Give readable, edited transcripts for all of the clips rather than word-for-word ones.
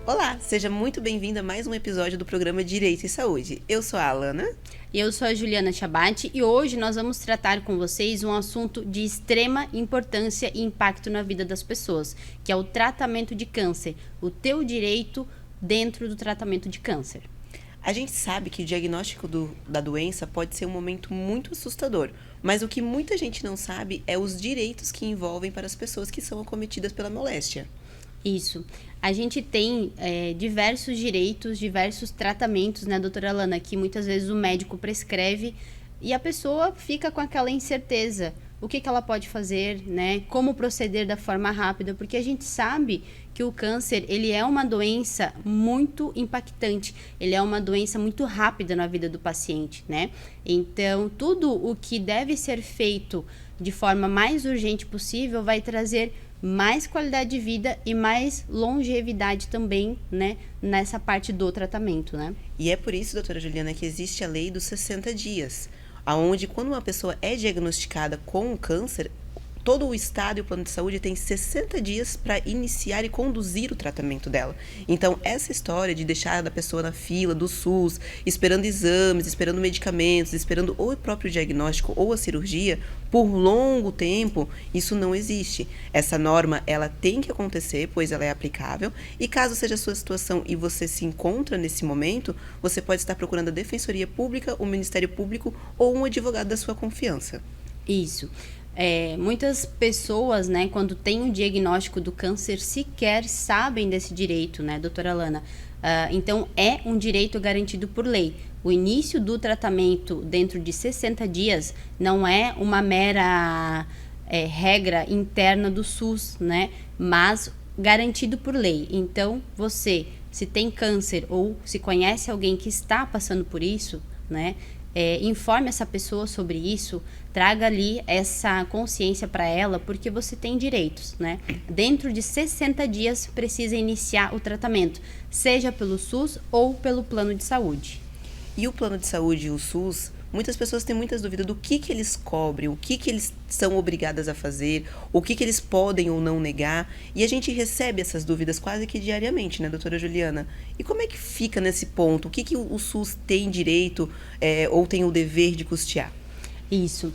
Olá, seja muito bem-vindo a mais um episódio do programa Direito e Saúde. Eu sou a Alana. Eu sou a Juliana Chabati e hoje nós vamos tratar com vocês um assunto de extrema importância e impacto na vida das pessoas, que é o tratamento de câncer, o teu direito dentro do tratamento de câncer. A gente sabe que o diagnóstico da doença pode ser um momento muito assustador, mas o que muita gente não sabe é os direitos que envolvem para as pessoas que são acometidas pela moléstia. Isso. A gente tem diversos direitos, diversos tratamentos, né, doutora Alana, que muitas vezes o médico prescreve e a pessoa fica com aquela incerteza. O que ela pode fazer, né? Como proceder da forma rápida, porque a gente sabe que o câncer, ele é uma doença muito impactante, ele é uma doença muito rápida na vida do paciente, né? Então, tudo o que deve ser feito de forma mais urgente possível vai trazer mais qualidade de vida e mais longevidade também, né, nessa parte do tratamento, né? E é por isso, doutora Juliana, que existe a lei dos 60 dias, aonde quando uma pessoa é diagnosticada com um câncer, todo o Estado e o plano de saúde tem 60 dias para iniciar e conduzir o tratamento dela. Então, essa história de deixar a pessoa na fila do SUS, esperando exames, esperando medicamentos, esperando ou o próprio diagnóstico ou a cirurgia, por longo tempo, isso não existe. Essa norma, ela tem que acontecer, pois ela é aplicável, e caso seja a sua situação e você se encontra nesse momento, você pode estar procurando a Defensoria Pública, o Ministério Público ou um advogado da sua confiança. Isso. Muitas pessoas, né, quando têm o diagnóstico do câncer, sequer sabem desse direito, né, doutora Lana? Então, é um direito garantido por lei. O início do tratamento dentro de 60 dias não é uma mera regra interna do SUS, né, mas garantido por lei. Então, você, se tem câncer ou se conhece alguém que está passando por isso, né, informe essa pessoa sobre isso, traga ali essa consciência para ela, porque você tem direitos, né? Dentro de 60 dias precisa iniciar o tratamento, seja pelo SUS ou pelo plano de saúde. E o plano de saúde e o SUS, muitas pessoas têm muitas dúvidas do que eles cobrem, o que eles são obrigadas a fazer, o que eles podem ou não negar. E a gente recebe essas dúvidas quase que diariamente, né, doutora Juliana? E como é que fica nesse ponto? O que o SUS tem direito ou tem o dever de custear? Isso.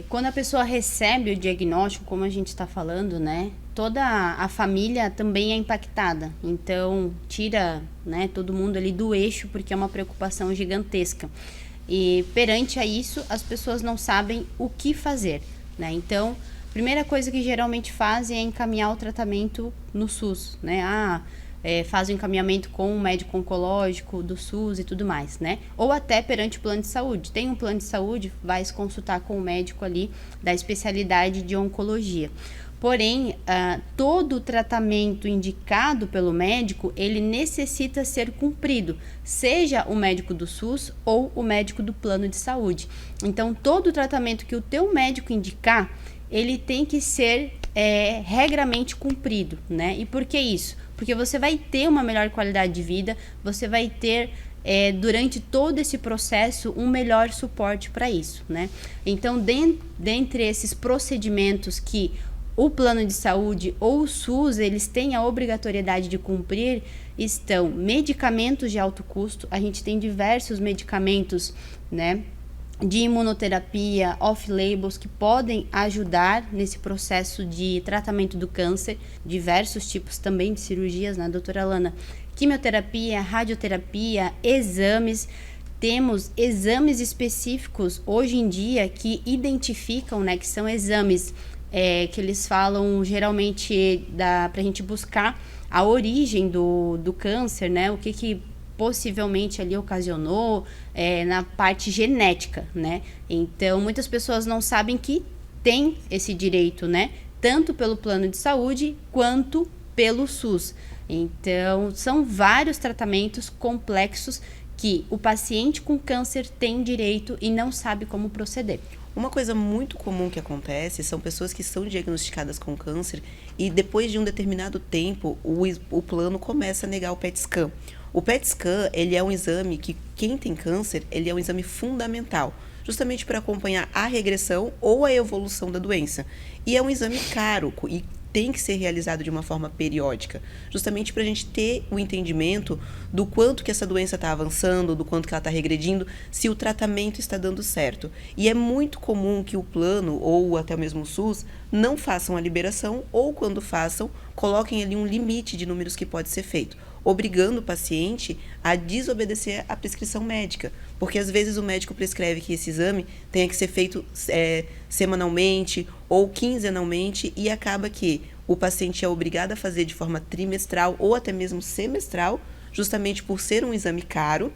Quando a pessoa recebe o diagnóstico, como a gente está falando, né, toda a família também é impactada. Então, tira, né, todo mundo ali do eixo, porque é uma preocupação gigantesca. E perante a isso, as pessoas não sabem o que fazer, né? Então, a primeira coisa que geralmente fazem é encaminhar o tratamento no SUS, né? Faz o encaminhamento com um médico oncológico do SUS e tudo mais, né? Ou até perante o plano de saúde. Tem um plano de saúde, vai se consultar com o médico ali da especialidade de oncologia. Porém, todo o tratamento indicado pelo médico, ele necessita ser cumprido, seja o médico do SUS ou o médico do plano de saúde. Então, todo o tratamento que o teu médico indicar, ele tem que ser regramente cumprido, né? E por que isso? Porque você vai ter uma melhor qualidade de vida, você vai ter durante todo esse processo um melhor suporte para isso, né? Então, dentre esses procedimentos que o plano de saúde ou o SUS, eles têm a obrigatoriedade de cumprir, estão medicamentos de alto custo. A gente tem diversos medicamentos, né, de imunoterapia, off-labels, que podem ajudar nesse processo de tratamento do câncer, diversos tipos também de cirurgias, né, doutora Lana? Quimioterapia, radioterapia, exames. Temos exames específicos hoje em dia que identificam, né, que são exames que eles falam geralmente para a gente buscar a origem do câncer, né? O que possivelmente ali ocasionou na parte genética, né? Então, muitas pessoas não sabem que tem esse direito, né? Tanto pelo plano de saúde quanto pelo SUS. Então, são vários tratamentos complexos que o paciente com câncer tem direito e não sabe como proceder. Uma coisa muito comum que acontece são pessoas que são diagnosticadas com câncer e depois de um determinado tempo o plano começa a negar o PET scan. O PET scan, ele é um exame que quem tem câncer, ele é um exame fundamental, justamente para acompanhar a regressão ou a evolução da doença. E é um exame caro e tem que ser realizado de uma forma periódica, justamente para a gente ter o entendimento do quanto que essa doença está avançando, do quanto que ela está regredindo, se o tratamento está dando certo. E é muito comum que o plano, ou até mesmo o SUS, não façam a liberação, ou quando façam, coloquem ali um limite de números que pode ser feito, obrigando o paciente a desobedecer a prescrição médica, porque às vezes o médico prescreve que esse exame tenha que ser feito semanalmente ou quinzenalmente, e acaba que o paciente é obrigado a fazer de forma trimestral ou até mesmo semestral, justamente por ser um exame caro,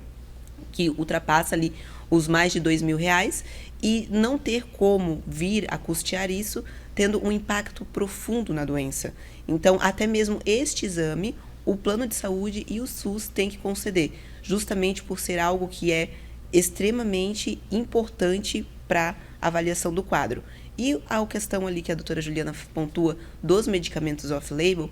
que ultrapassa ali os mais de R$2.000, e não ter como vir a custear isso, tendo um impacto profundo na doença. Então, até mesmo este exame, o plano de saúde e o SUS têm que conceder, justamente por ser algo que é extremamente importante para a avaliação do quadro. E a questão ali que a doutora Juliana pontua dos medicamentos off-label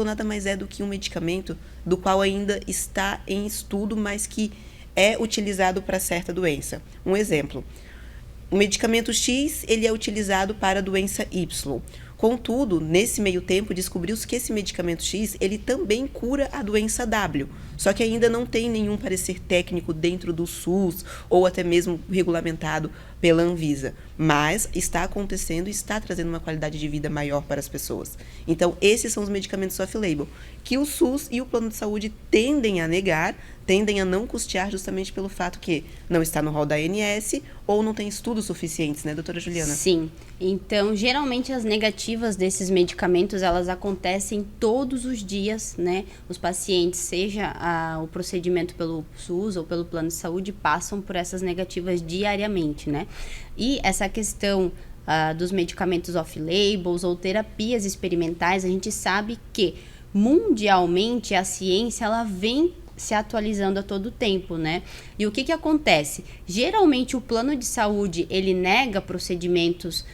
nada mais é do que um medicamento do qual ainda está em estudo, mas que é utilizado para certa doença. Um exemplo, o medicamento X, ele é utilizado para a doença Y. Contudo, nesse meio tempo, descobriu-se que esse medicamento X, ele também cura a doença W, só que ainda não tem nenhum parecer técnico dentro do SUS ou até mesmo regulamentado pela Anvisa, mas está acontecendo e está trazendo uma qualidade de vida maior para as pessoas. Então, esses são os medicamentos off-label, que o SUS e o plano de saúde tendem a negar, tendem a não custear, justamente pelo fato que não está no rol da ANS ou não tem estudos suficientes, né, doutora Juliana? Sim. Então, geralmente as negativas desses medicamentos, elas acontecem todos os dias, né? Os pacientes, seja o procedimento pelo SUS ou pelo plano de saúde, passam por essas negativas diariamente, né? E essa questão dos medicamentos off-labels ou terapias experimentais, a gente sabe que mundialmente a ciência, ela vem se atualizando a todo tempo, né? E o que acontece? Geralmente o plano de saúde, ele nega procedimentos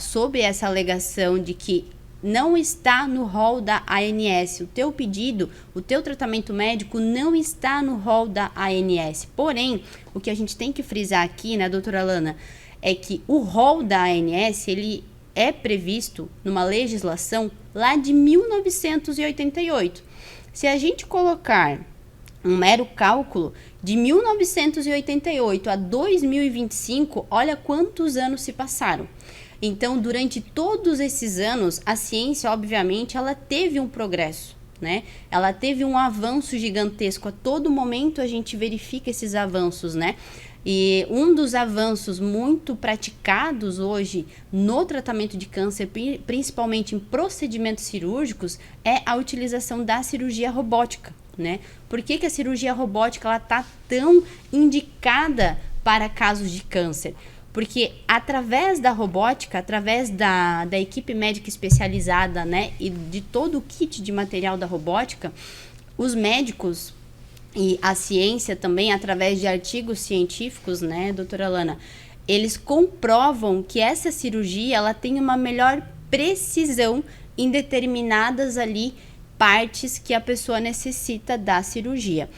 sob essa alegação de que não está no rol da ANS. O teu pedido, o teu tratamento médico não está no rol da ANS. Porém, o que a gente tem que frisar aqui, né, doutora Lana, é que o rol da ANS, ele é previsto numa legislação lá de 1988. Se a gente colocar um mero cálculo de 1988 a 2025, olha quantos anos se passaram. Então, durante todos esses anos, a ciência, obviamente, ela teve um progresso, né? Ela teve um avanço gigantesco. A todo momento a gente verifica esses avanços, né? E um dos avanços muito praticados hoje no tratamento de câncer, principalmente em procedimentos cirúrgicos, é a utilização da cirurgia robótica, né? Por que a cirurgia robótica está tão indicada para casos de câncer? Porque através da robótica, através da equipe médica especializada, né, e de todo o kit de material da robótica, os médicos e a ciência também, através de artigos científicos, né, doutora Lana, eles comprovam que essa cirurgia, ela tem uma melhor precisão em determinadas ali partes que a pessoa necessita da cirurgia.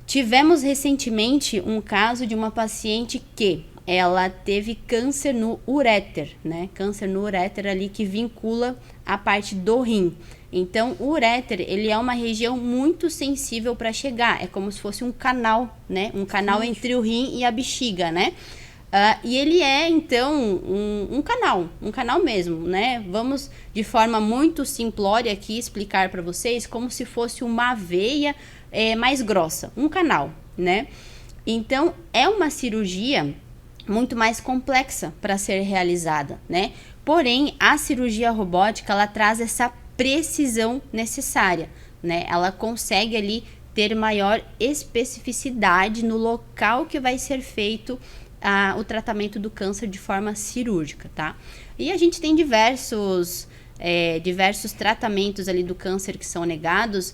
Tivemos recentemente um caso de uma paciente que ela teve câncer no uréter, né? Câncer no uréter ali que vincula a parte do rim. Então, o uréter, ele é uma região muito sensível para chegar. É como se fosse um canal, né? Um canal entre o rim e a bexiga, né? E ele é, então, um canal mesmo, né? Vamos, de forma muito simplória aqui, explicar para vocês como se fosse uma veia mais grossa, um canal, né? Então, é uma cirurgia muito mais complexa para ser realizada, né? Porém, a cirurgia robótica, ela traz essa precisão necessária, né? Ela consegue ali ter maior especificidade no local que vai ser feito o tratamento do câncer de forma cirúrgica, tá? E a gente tem diversos tratamentos ali do câncer que são negados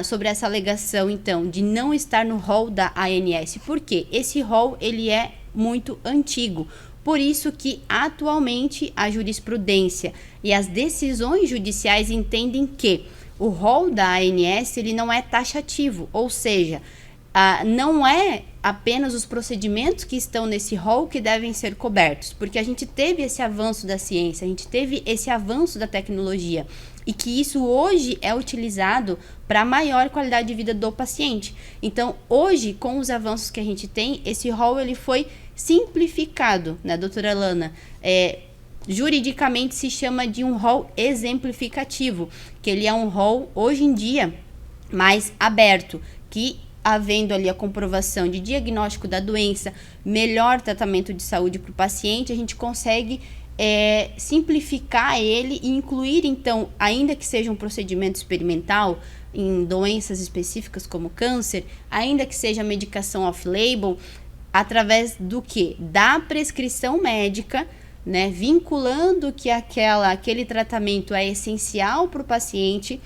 sobre essa alegação, então, de não estar no rol da ANS. Por quê? Esse rol, ele é muito antigo. Por isso que, atualmente, a jurisprudência e as decisões judiciais entendem que o rol da ANS, ele não é taxativo, ou seja, não é apenas os procedimentos que estão nesse rol que devem ser cobertos, porque a gente teve esse avanço da ciência, a gente teve esse avanço da tecnologia, e que isso hoje é utilizado para maior qualidade de vida do paciente. Então, hoje, com os avanços que a gente tem, esse rol ele foi simplificado, né, doutora Lana? Juridicamente se chama de um rol exemplificativo, que ele é um rol, hoje em dia, mais aberto, que havendo ali a comprovação de diagnóstico da doença, melhor tratamento de saúde para o paciente, a gente consegue simplificar ele e incluir, então, ainda que seja um procedimento experimental, em doenças específicas como câncer, ainda que seja medicação off-label, através do quê? Da prescrição médica, né, vinculando que aquele tratamento é essencial para o paciente,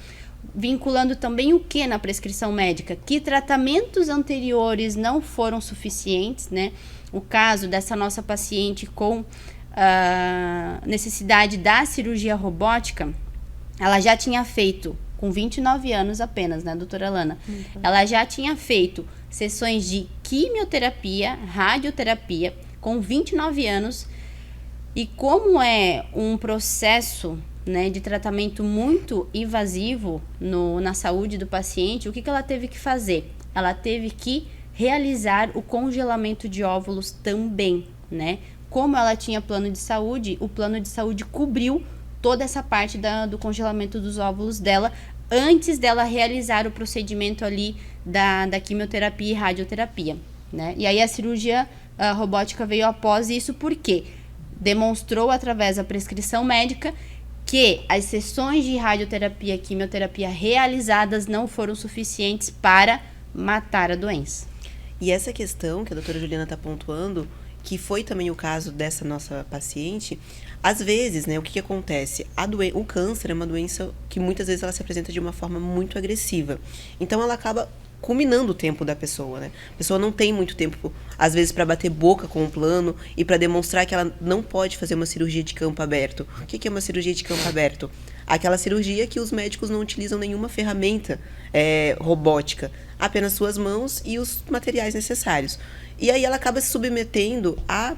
vinculando também o que na prescrição médica? Que tratamentos anteriores não foram suficientes, né? O caso dessa nossa paciente com necessidade da cirurgia robótica, ela já tinha feito, com 29 anos apenas, né, doutora Lana? Ela já tinha feito sessões de quimioterapia, radioterapia, com 29 anos, e como é um processo, né, de tratamento muito invasivo na saúde do paciente, o que ela teve que fazer? Ela teve que realizar o congelamento de óvulos também, né? Como ela tinha plano de saúde, o plano de saúde cobriu toda essa parte do congelamento dos óvulos dela, antes dela realizar o procedimento ali da quimioterapia e radioterapia, né? E aí a cirurgia robótica veio após isso, porque demonstrou através da prescrição médica que as sessões de radioterapia e quimioterapia realizadas não foram suficientes para matar a doença. E essa questão que a doutora Juliana está pontuando, que foi também o caso dessa nossa paciente, às vezes, né, o que acontece? O câncer é uma doença que muitas vezes ela se apresenta de uma forma muito agressiva. Então, ela acaba culminando o tempo da pessoa, né? A pessoa não tem muito tempo, às vezes, para bater boca com o plano e para demonstrar que ela não pode fazer uma cirurgia de campo aberto. O que é uma cirurgia de campo aberto? Aquela cirurgia que os médicos não utilizam nenhuma ferramenta robótica, apenas suas mãos e os materiais necessários. E aí ela acaba se submetendo a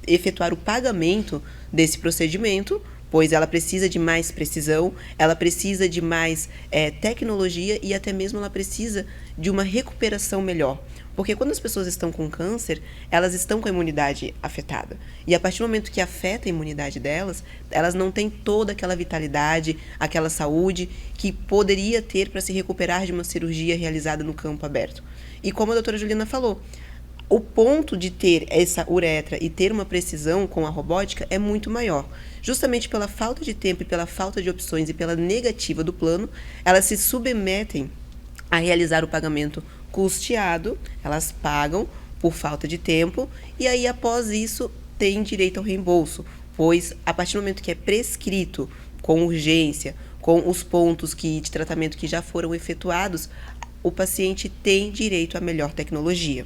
efetuar o pagamento desse procedimento, pois ela precisa de mais precisão, ela precisa de mais tecnologia e até mesmo ela precisa de uma recuperação melhor. Porque quando as pessoas estão com câncer, elas estão com a imunidade afetada. E a partir do momento que afeta a imunidade delas, elas não têm toda aquela vitalidade, aquela saúde que poderia ter para se recuperar de uma cirurgia realizada no campo aberto. E como a doutora Juliana falou, o ponto de ter essa uretra e ter uma precisão com a robótica é muito maior. Justamente pela falta de tempo e pela falta de opções e pela negativa do plano, elas se submetem a realizar o pagamento custeado, elas pagam por falta de tempo e aí após isso tem direito ao reembolso, pois a partir do momento que é prescrito com urgência, com os pontos de tratamento que já foram efetuados, o paciente tem direito à melhor tecnologia.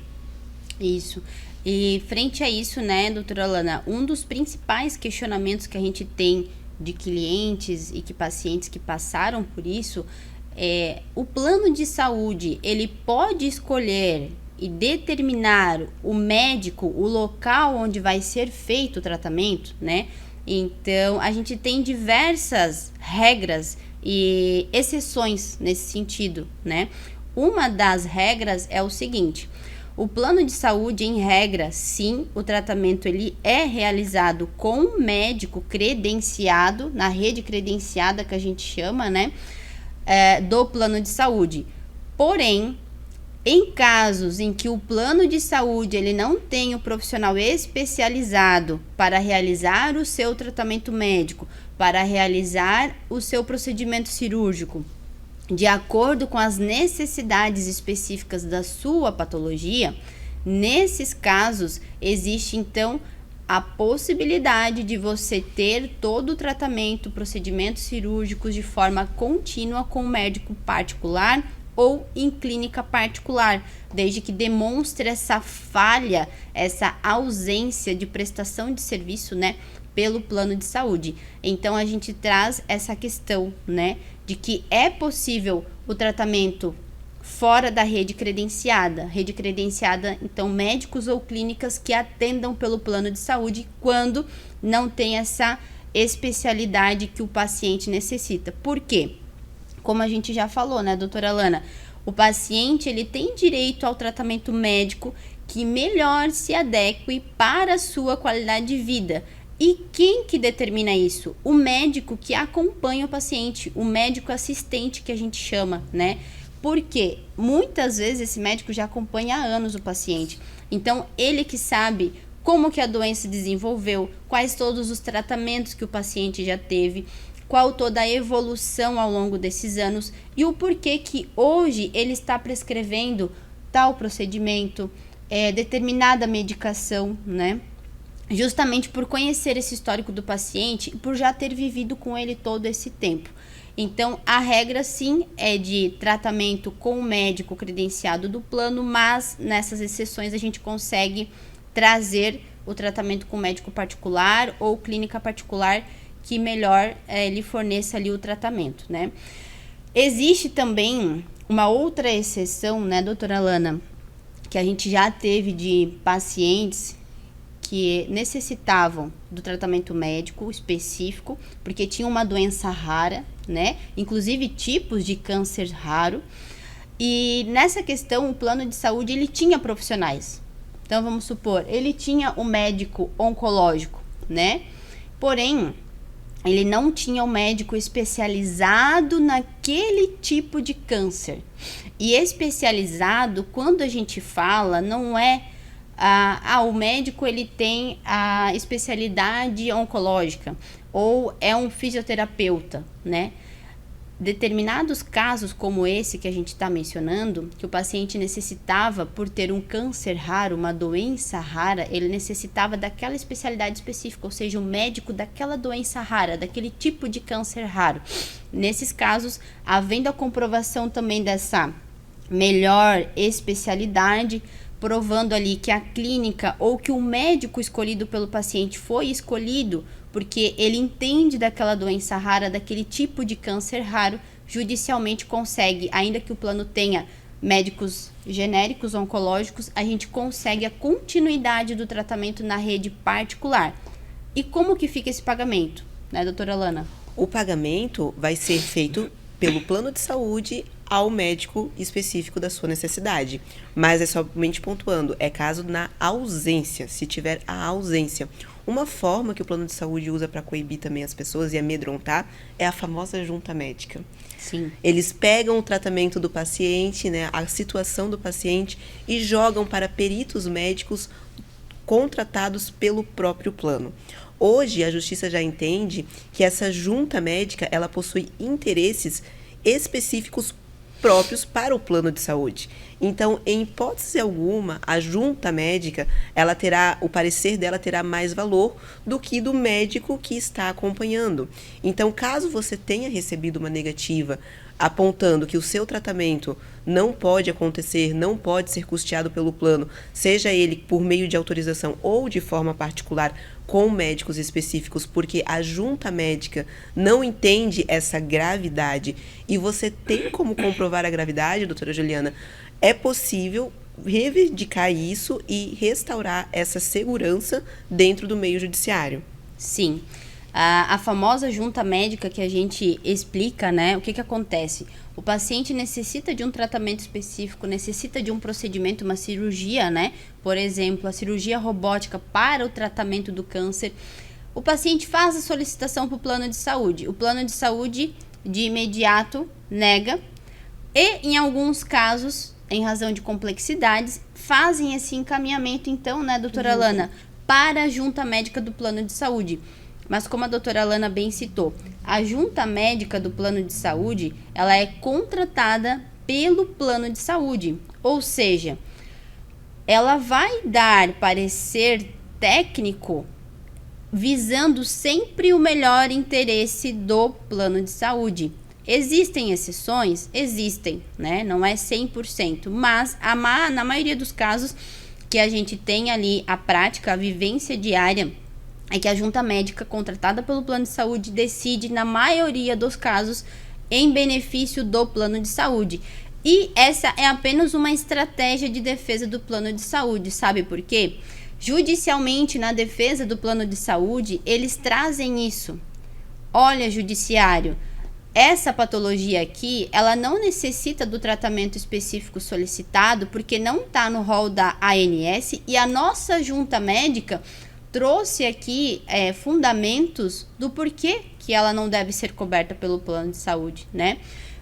Isso. E frente a isso, né, doutora Lana, um dos principais questionamentos que a gente tem de clientes e que pacientes que passaram por isso é: o plano de saúde, ele pode escolher e determinar o médico, o local onde vai ser feito o tratamento, né? Então, a gente tem diversas regras e exceções nesse sentido, né? Uma das regras é o seguinte: o plano de saúde, em regra, sim, o tratamento ele é realizado com um médico credenciado, na rede credenciada que a gente chama, né, do plano de saúde. Porém, em casos em que o plano de saúde ele não tem o profissional especializado para realizar o seu tratamento médico, para realizar o seu procedimento cirúrgico, de acordo com as necessidades específicas da sua patologia, nesses casos, existe então a possibilidade de você ter todo o tratamento, procedimentos cirúrgicos de forma contínua com um médico particular ou em clínica particular, desde que demonstre essa falha, essa ausência de prestação de serviço, né, pelo plano de saúde. Então, a gente traz essa questão, né, de que é possível o tratamento fora da rede credenciada. Rede credenciada, então, médicos ou clínicas que atendam pelo plano de saúde quando não tem essa especialidade que o paciente necessita. Por quê? Como a gente já falou, né, doutora Lana? O paciente, ele tem direito ao tratamento médico que melhor se adeque para a sua qualidade de vida. E quem que determina isso? O médico que acompanha o paciente, o médico assistente que a gente chama, né? Porque muitas vezes esse médico já acompanha há anos o paciente. Então, ele que sabe como que a doença se desenvolveu, quais todos os tratamentos que o paciente já teve, qual toda a evolução ao longo desses anos e o porquê que hoje ele está prescrevendo tal procedimento, determinada medicação, né? Justamente por conhecer esse histórico do paciente e por já ter vivido com ele todo esse tempo. Então, a regra sim é de tratamento com o médico credenciado do plano, mas nessas exceções a gente consegue trazer o tratamento com médico particular ou clínica particular que melhor lhe forneça ali o tratamento, né? Existe também uma outra exceção, né, doutora Lana, que a gente já teve de pacientes que necessitavam do tratamento médico específico, porque tinha uma doença rara, né? Inclusive tipos de câncer raro. E nessa questão, o plano de saúde, ele tinha profissionais. Então, vamos supor, ele tinha um médico oncológico, né? Porém, ele não tinha um médico especializado naquele tipo de câncer. E especializado, quando a gente fala, não é o médico ele tem a especialidade oncológica ou é um fisioterapeuta, né? Determinados casos como esse que a gente está mencionando, que o paciente necessitava, por ter um câncer raro, uma doença rara, ele necessitava daquela especialidade específica, ou seja, o médico daquela doença rara, daquele tipo de câncer raro. Nesses casos, havendo a comprovação também dessa melhor especialidade, provando ali que a clínica ou que o médico escolhido pelo paciente foi escolhido porque ele entende daquela doença rara, daquele tipo de câncer raro, judicialmente consegue, ainda que o plano tenha médicos genéricos oncológicos, a gente consegue a continuidade do tratamento na rede particular. E como que fica esse pagamento, né, doutora Lana? O pagamento vai ser feito pelo plano de saúde ao médico específico da sua necessidade. Mas é somente pontuando, é caso na ausência, se tiver a ausência. Uma forma que o plano de saúde usa para coibir também as pessoas e amedrontar é a famosa junta médica. Sim. Eles pegam o tratamento do paciente, né, a situação do paciente e jogam para peritos médicos contratados pelo próprio plano. Hoje, a Justiça já entende que essa junta médica, ela possui interesses específicos próprios para o plano de saúde. Então, em hipótese alguma, a junta médica, o parecer dela terá mais valor do que do médico que está acompanhando. Então, caso você tenha recebido uma negativa apontando que o seu tratamento não pode acontecer, não pode ser custeado pelo plano, seja ele por meio de autorização ou de forma particular com médicos específicos, porque a junta médica não entende essa gravidade e você tem como comprovar a gravidade, doutora Juliana, é possível reivindicar isso e restaurar essa segurança dentro do meio judiciário. Sim. A famosa junta médica que a gente explica, né? O que acontece? O paciente necessita de um tratamento específico, necessita de um procedimento, uma cirurgia, né? Por exemplo, a cirurgia robótica para o tratamento do câncer. O paciente faz a solicitação para o plano de saúde. O plano de saúde, de imediato, nega. E, em alguns casos, em razão de complexidades, fazem esse encaminhamento, então, né, doutora Lana, para a junta médica do plano de saúde. Mas como a doutora Lana bem citou, a junta médica do plano de saúde, ela é contratada pelo plano de saúde. Ou seja, ela vai dar parecer técnico visando sempre o melhor interesse do plano de saúde. Existem exceções? Existem, né? Não é 100%, mas na maioria dos casos que a gente tem ali a prática, a vivência diária, é que a junta médica contratada pelo plano de saúde decide, na maioria dos casos, em benefício do plano de saúde. E essa é apenas uma estratégia de defesa do plano de saúde, sabe por quê? Judicialmente, na defesa do plano de saúde, eles trazem isso. Olha, judiciário, essa patologia aqui, ela não necessita do tratamento específico solicitado, porque não está no rol da ANS, e a nossa junta médica trouxe aqui fundamentos do porquê que ela não deve ser coberta pelo plano de saúde, né?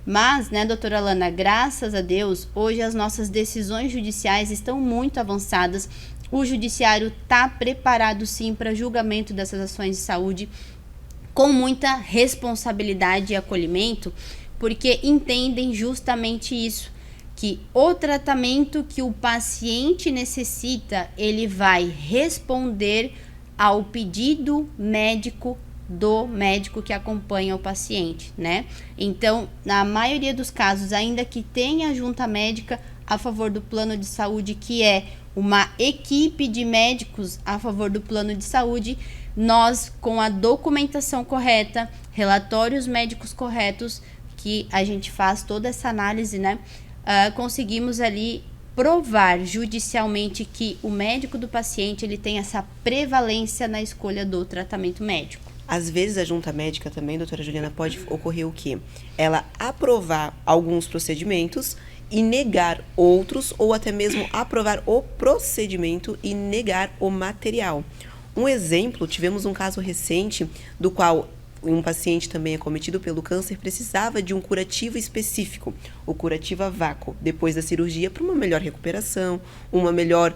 Mas, né, doutora Alana, graças a Deus, hoje as nossas decisões judiciais estão muito avançadas. O judiciário está preparado, sim, para julgamento dessas ações de saúde com muita responsabilidade e acolhimento, porque entendem justamente isso, que o tratamento que o paciente necessita, ele vai responder ao pedido médico do médico que acompanha o paciente, né? Então, na maioria dos casos, ainda que tenha junta médica a favor do plano de saúde, que é uma equipe de médicos a favor do plano de saúde, nós, com a documentação correta, relatórios médicos corretos, que a gente faz toda essa análise, né? Conseguimos ali provar judicialmente que o médico do paciente, ele tem essa prevalência na escolha do tratamento médico. Às vezes a junta médica também, doutora Juliana, pode ocorrer o quê? Ela aprovar alguns procedimentos e negar outros, ou até mesmo aprovar o procedimento e negar o material. Um exemplo, tivemos um caso recente do qual um paciente também acometido pelo câncer precisava de um curativo específico, o curativo a vácuo, depois da cirurgia, para uma melhor recuperação, uma melhor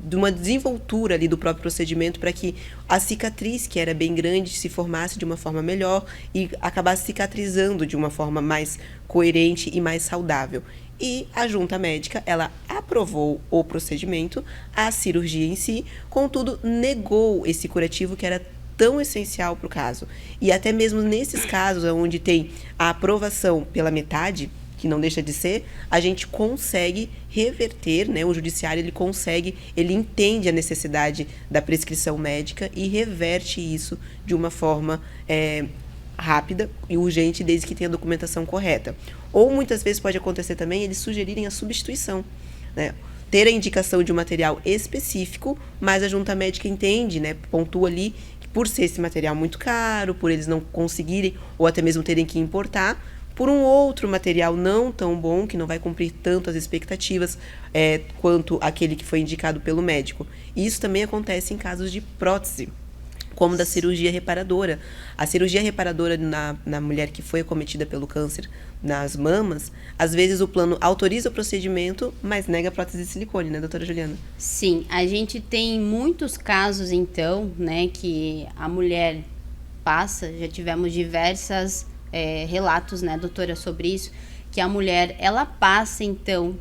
de uma desenvoltura ali do próprio procedimento, para que a cicatriz, que era bem grande, se formasse de uma forma melhor e acabasse cicatrizando de uma forma mais coerente e mais saudável. E a junta médica, ela aprovou o procedimento, a cirurgia em si, contudo, negou esse curativo que era tão essencial para o caso. E até mesmo nesses casos onde tem a aprovação pela metade, que não deixa de ser, a gente consegue reverter, né? O judiciário, ele entende a necessidade da prescrição médica e reverte isso de uma forma rápida e urgente, desde que tenha a documentação correta. Ou muitas vezes pode acontecer também eles sugerirem a substituição, né? Ter a indicação de um material específico, mas a junta médica entende, né? Pontua ali que por ser esse material muito caro, por eles não conseguirem ou até mesmo terem que importar, por um outro material não tão bom, que não vai cumprir tanto as expectativas quanto aquele que foi indicado pelo médico. E isso também acontece em casos de prótese, como da cirurgia reparadora. A cirurgia reparadora na mulher que foi acometida pelo câncer nas mamas, às vezes o plano autoriza o procedimento, mas nega a prótese de silicone, né, doutora Juliana? Sim, a gente tem muitos casos, então, né, que a mulher passa, já tivemos diversas relatos, né, doutora, sobre isso, que a mulher, ela passa, então,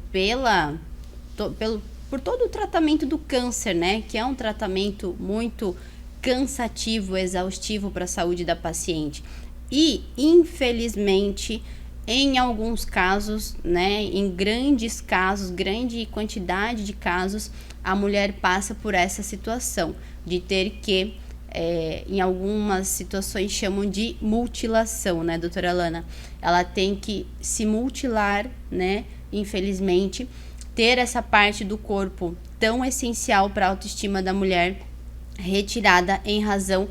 por todo o tratamento do câncer, né, que é um tratamento muito cansativo, exaustivo para a saúde da paciente. E, infelizmente, em alguns casos, né, em grandes casos, grande quantidade de casos, a mulher passa por essa situação de ter que, em algumas situações chamam de mutilação, né, doutora Alana? Ela tem que se mutilar, né, infelizmente, ter essa parte do corpo tão essencial para a autoestima da mulher retirada em razão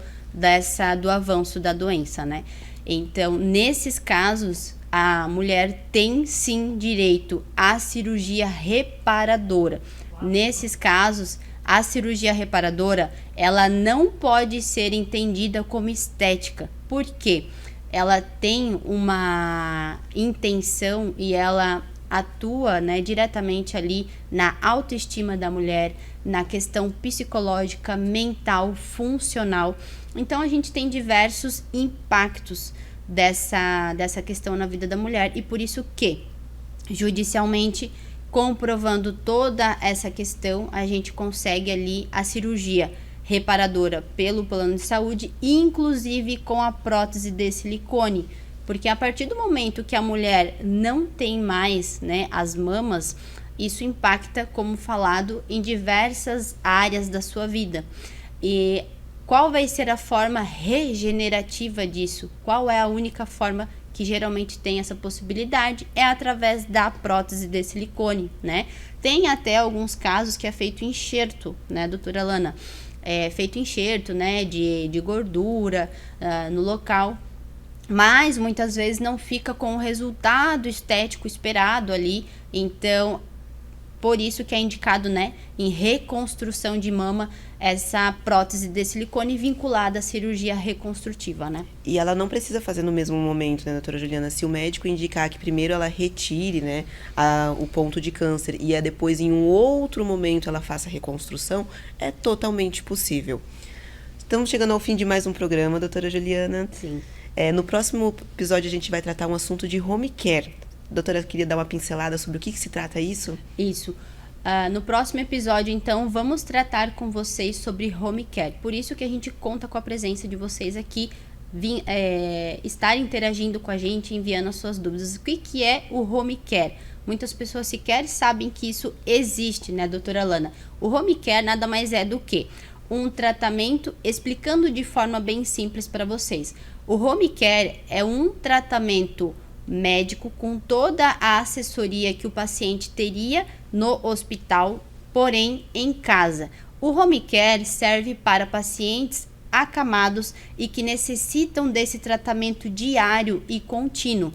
do avanço da doença, né? Então, nesses casos, a mulher tem sim direito à cirurgia reparadora. Nesses casos, a cirurgia reparadora, ela não pode ser entendida como estética. Por quê? Ela tem uma intenção e ela atua, né, diretamente ali na autoestima da mulher, na questão psicológica, mental, funcional. Então, a gente tem diversos impactos dessa questão na vida da mulher, e por isso que, judicialmente, comprovando toda essa questão, a gente consegue ali a cirurgia reparadora pelo plano de saúde, inclusive com a prótese de silicone, porque a partir do momento que a mulher não tem mais, né, as mamas, isso impacta, como falado, em diversas áreas da sua vida. E qual vai ser a forma regenerativa disso? Qual é a única forma que geralmente tem essa possibilidade, é através da prótese de silicone, né? Tem até alguns casos que é feito enxerto, né, doutora Lana? É feito enxerto, né, de gordura no local, mas muitas vezes não fica com o resultado estético esperado ali, então por isso que é indicado, né, em reconstrução de mama, essa prótese de silicone vinculada à cirurgia reconstrutiva, né? E ela não precisa fazer no mesmo momento, né, doutora Juliana? Se o médico indicar que primeiro ela retire, né, o ponto de câncer e depois em um outro momento ela faça a reconstrução, é totalmente possível. Estamos chegando ao fim de mais um programa, doutora Juliana. Sim. No próximo episódio a gente vai tratar um assunto de home care. Doutora, queria dar uma pincelada sobre o que se trata isso? Isso. No próximo episódio, então, vamos tratar com vocês sobre home care. Por isso que a gente conta com a presença de vocês aqui, estar interagindo com a gente, enviando as suas dúvidas. O que é o home care? Muitas pessoas sequer sabem que isso existe, né, doutora Lana? O home care nada mais é do que um tratamento, explicando de forma bem simples para vocês. O home care é um tratamento médico com toda a assessoria que o paciente teria no hospital, porém em casa. O home care serve para pacientes acamados e que necessitam desse tratamento diário e contínuo.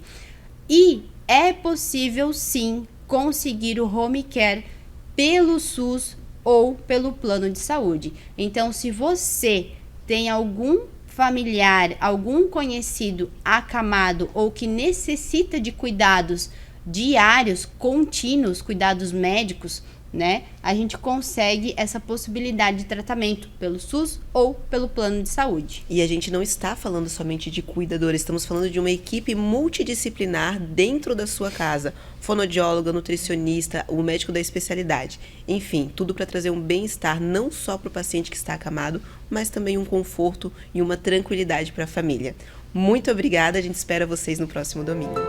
E é possível sim conseguir o home care pelo SUS ou pelo plano de saúde. Então, se você tem algum familiar, algum conhecido acamado ou que necessita de cuidados diários, contínuos, cuidados médicos, né? A gente consegue essa possibilidade de tratamento pelo SUS ou pelo plano de saúde. E a gente não está falando somente de cuidadores, estamos falando de uma equipe multidisciplinar dentro da sua casa. Fonoaudióloga, nutricionista, o médico da especialidade. Enfim, tudo para trazer um bem-estar não só para o paciente que está acamado, mas também um conforto e uma tranquilidade para a família. Muito obrigada, a gente espera vocês no próximo domingo.